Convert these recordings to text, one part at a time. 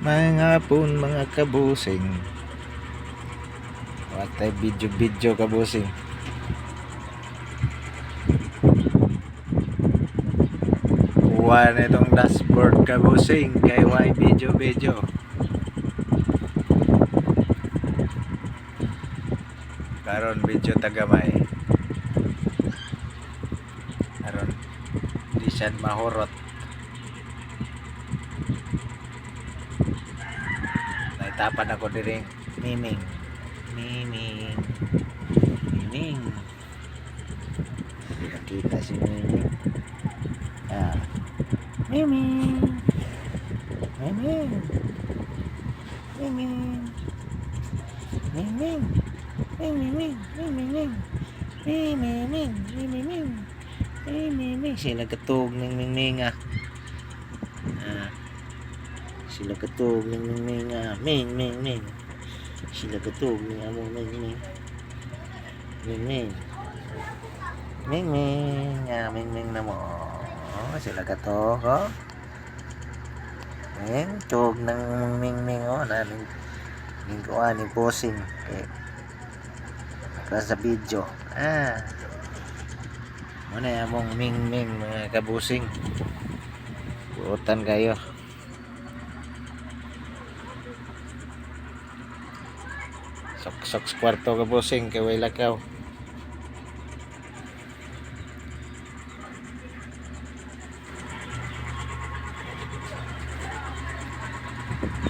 Mga hapon mga kabusing. Watay video kabusing. Kuha na itong dashboard kabusing kay why video. Karon video tagamay. Karon di siya mahurot. Naitapan ako diring miming. Nakita si Miming. Ah. Miming. Sila katug ng Miming ah. Sila katug ng Miming ah. Ming. Sila katug ng among Miming. Ming na mo. Sila katug oh. Tug ng Ming oh namin. Kuha ni posing para sa video. Muna yung among Ming mga kabusing. Buotan kayo. Sok kwarto kabusing kay way lakaw.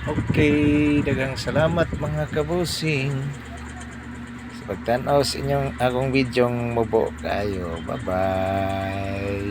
Okay, daghang salamat mga kabusing sa pagtan-aw sa inyong akong bidyong mubo kayo. Bye-bye.